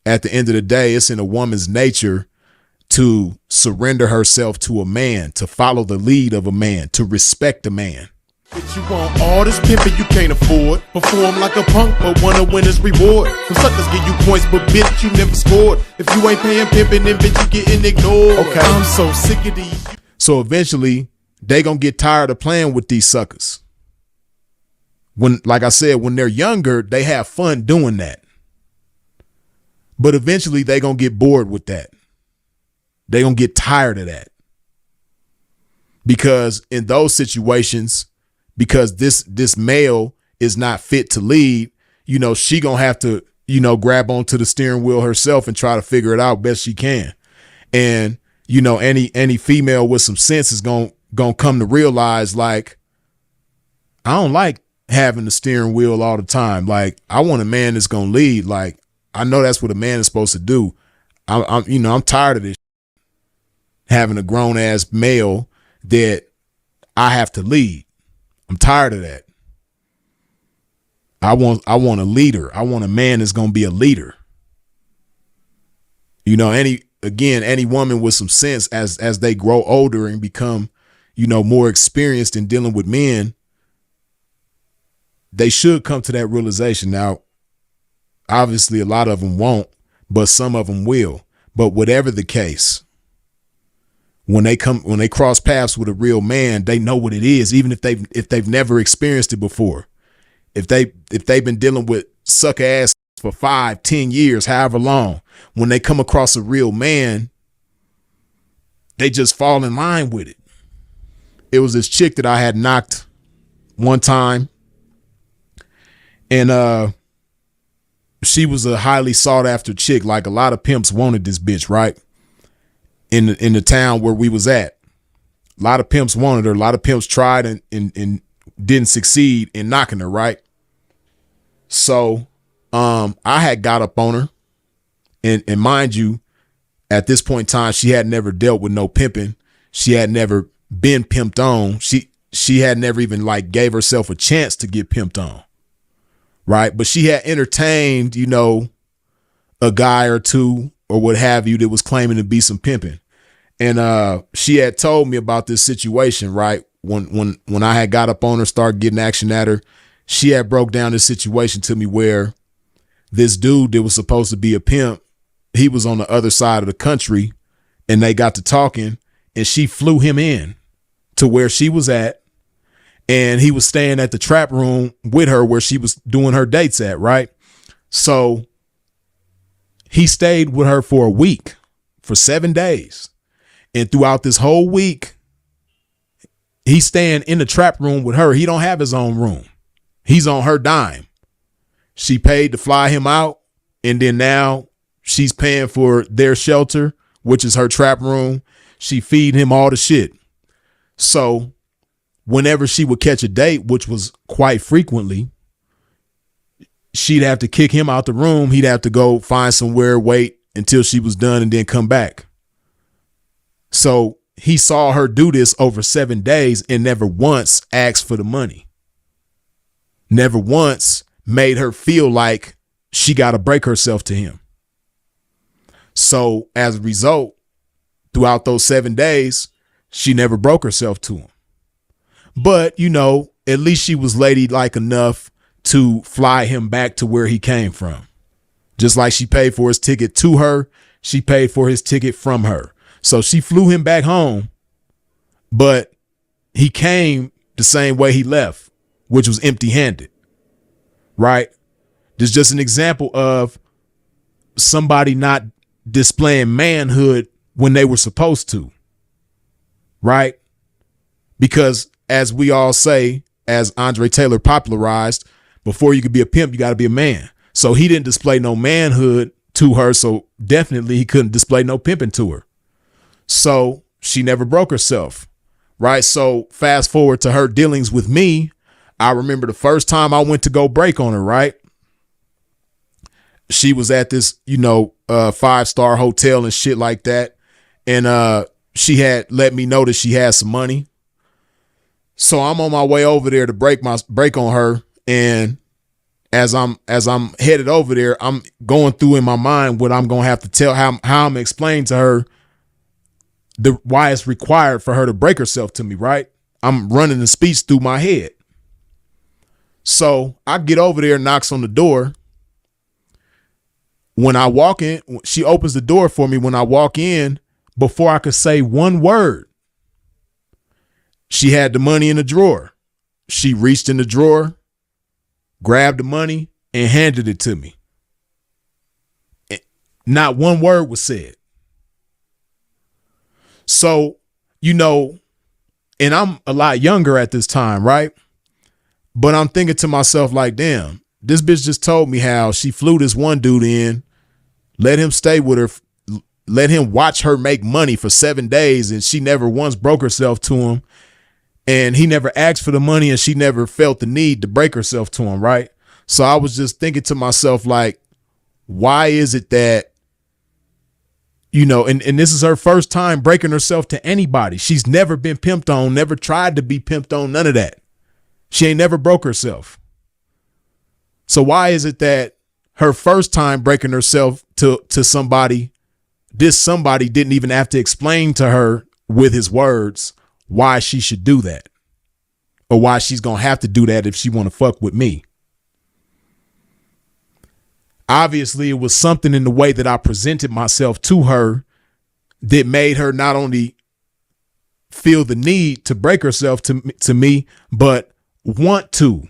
at the end of the day, it's in a woman's nature to surrender herself to a man, to follow the lead of a man, to respect a man. Bitch, you want all this pimping you can't afford. Perform like a punk, but want a winner's reward. Some suckers give you points, but bitch, you never scored. If you ain't paying pimping, then bitch, you getting ignored. Okay. I'm so sick of these. So eventually, they gonna get tired of playing with these suckers. When, like I said, when they're younger, they have fun doing that. But eventually, they gonna get bored with that. They gonna get tired of that. Because in those situations, because this male is not fit to lead, you know, she gonna have to, you know, grab onto the steering wheel herself and try to figure it out best she can. And, you know, any female with some sense is gonna come to realize, like, I don't like having the steering wheel all the time. Like, I want a man that's gonna lead. Like, I know that's what a man is supposed to do. I'm tired of this having a grown ass male that I have to lead. I'm tired of that. I want a leader. I want a man that's going to be a leader. You know, any woman with some sense as they grow older and become, you know, more experienced in dealing with men, they should come to that realization. Now, obviously a lot of them won't, but some of them will. But whatever the case, when they cross paths with a real man, they know what it is, even if they've never experienced it before. If they've been dealing with sucker ass for 5-10 years, however long, when they come across a real man, they just fall in line with it. It was this chick that I had knocked one time, and she was a highly sought after chick. Like, a lot of pimps wanted this bitch, right? In the town where we was at. A lot of pimps wanted her. A lot of pimps tried and didn't succeed in knocking her, right? So I had got up on her. And mind you, at this point in time, she had never dealt with no pimping. She had never been pimped on. She had never even like gave herself a chance to get pimped on. Right. But she had entertained, you know, a guy or two or what have you that was claiming to be some pimping. And she had told me about this situation, right? When I had got up on her, started getting action at her, she had broke down this situation to me where this dude that was supposed to be a pimp, he was on the other side of the country, and they got to talking, and she flew him in to where she was at, and he was staying at the trap room with her where she was doing her dates at, right? So he stayed with her for a week, for 7 days. And throughout this whole week, he's staying in the trap room with her. He don't have his own room. He's on her dime. She paid to fly him out. And then now she's paying for their shelter, which is her trap room. She feed him all the shit. So whenever she would catch a date, which was quite frequently, she'd have to kick him out the room. He'd have to go find somewhere, wait until she was done, and then come back. So he saw her do this over 7 days and never once asked for the money. Never once made her feel like she got to break herself to him. So as a result, throughout those 7 days, she never broke herself to him. But, you know, at least she was ladylike enough to fly him back to where he came from. Just like she paid for his ticket to her, she paid for his ticket from her. So she flew him back home, but he came the same way he left, which was empty-handed, right? This is just an example of somebody not displaying manhood when they were supposed to, right? Because as we all say, as Andre Taylor popularized, before you could be a pimp, you got to be a man. So he didn't display no manhood to her, so definitely he couldn't display no pimping to her. So she never broke herself, right? So fast forward to her dealings with me. I remember the first time I went to go break on her, right? She was at this, you know, 5-star hotel and shit like that. And she had let me know that she had some money. So I'm on my way over there to break on her. And as I'm headed over there, I'm going through in my mind what I'm gonna have to tell how I'm gonna explain to her why it's required for her to break herself to me, right? I'm running the speech through my head. So I get over there, knocks on the door. When I walk in, she opens the door for me. When I walk in, before I could say one word, she had the money in the drawer. She reached in the drawer, grabbed the money, and handed it to me. Not one word was said. So, you know, and I'm a lot younger at this time, right? But I'm thinking to myself like, damn, this bitch just told me how she flew this one dude in, let him stay with her, let him watch her make money for 7 days, and she never once broke herself to him. And he never asked for the money, and she never felt the need to break herself to him, right? So I was just thinking to myself, like, why is it that, you know, and this is her first time breaking herself to anybody. She's never been pimped on, never tried to be pimped on, none of that. She ain't never broke herself. So why is it that her first time breaking herself to somebody, this somebody didn't even have to explain to her with his words why she should do that, or why she's going to have to do that if she want to fuck with me? Obviously, it was something in the way that I presented myself to her that made her not only feel the need to break herself to me, but want to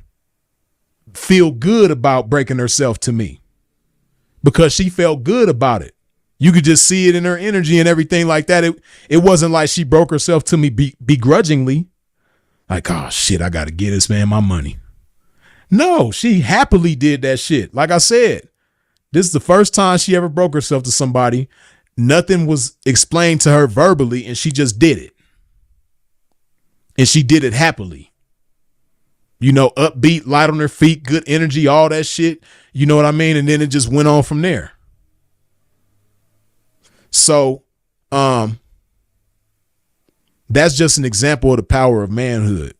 feel good about breaking herself to me, because she felt good about it. You could just see it in her energy and everything like that. It wasn't like she broke herself to me begrudgingly. Like, oh shit, I got to get this man my money. No, she happily did that shit. Like I said, this is the first time she ever broke herself to somebody. Nothing was explained to her verbally, and she just did it. And she did it happily. You know, upbeat, light on her feet, good energy, all that shit. You know what I mean? And then it just went on from there. So, that's just an example of the power of manhood,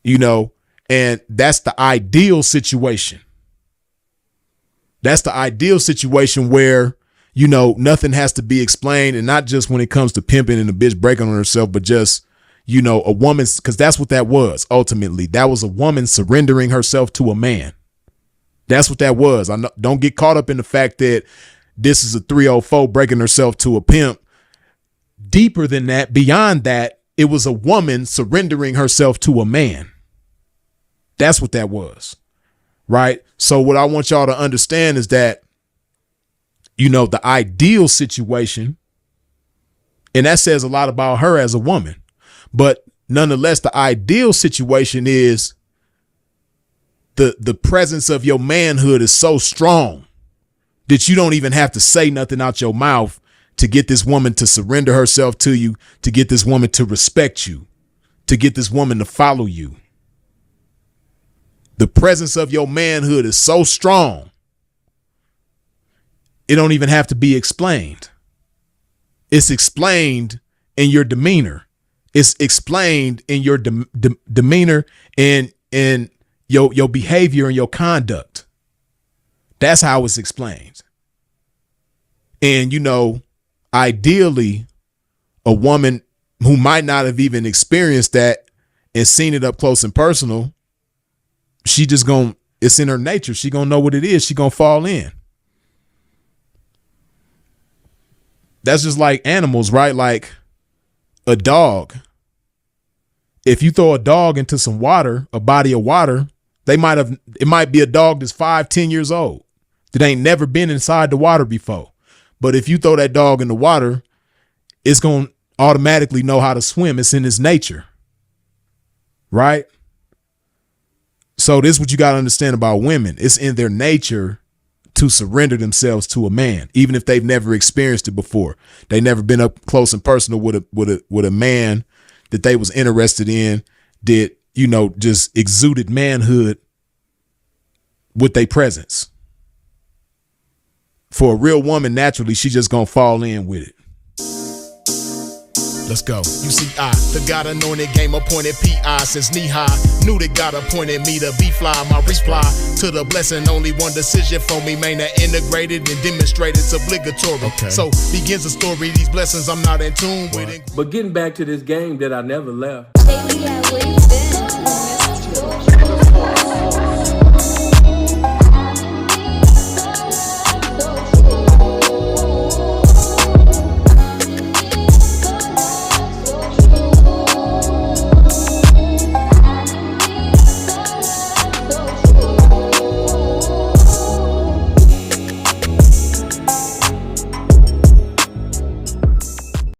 you know, and that's the ideal situation. That's the ideal situation where, you know, nothing has to be explained, and not just when it comes to pimping and a bitch breaking on herself, but just, you know, a woman's, because that's what that was. Ultimately, that was a woman surrendering herself to a man. That's what that was. I know, don't get caught up in the fact that this is a 304 breaking herself to a pimp. Deeper than that, beyond that, it was a woman surrendering herself to a man. That's what that was. Right. So what I want y'all to understand is that, you know, the ideal situation, and that says a lot about her as a woman, but nonetheless, the ideal situation is the presence of your manhood is so strong that you don't even have to say nothing out your mouth to get this woman to surrender herself to you, to get this woman to respect you, to get this woman to follow you. The presence of your manhood is so strong, it don't even have to be explained. It's explained in your demeanor. It's explained in your demeanor and in your behavior and your conduct. That's how it's explained. And, you know, ideally, a woman who might not have even experienced that and seen it up close and personal, she just it's in her nature. She gonna know what it is. She gonna fall in. That's just like animals, right? Like a dog. If you throw a dog into some water, a body of water, it might be a dog that's 5-10 years old that ain't never been inside the water before. But if you throw that dog in the water, it's going to automatically know how to swim. It's in its nature. Right? So this is what you got to understand about women. It's in their nature to surrender themselves to a man, even if they've never experienced it before. They never been up close and personal with a man that they was interested in, that, you know, just exuded manhood with their presence. For a real woman, naturally, she just gonna fall in with it. Let's go. You see, I, the God anointed, game appointed PI since knee high. Knew that God appointed me to be fly. My reply to the blessing, only one decision for me, man, that integrated and demonstrated it's obligatory. Okay. So begins the story, these blessings I'm not in tune with. But getting back to this game that I never left. Daily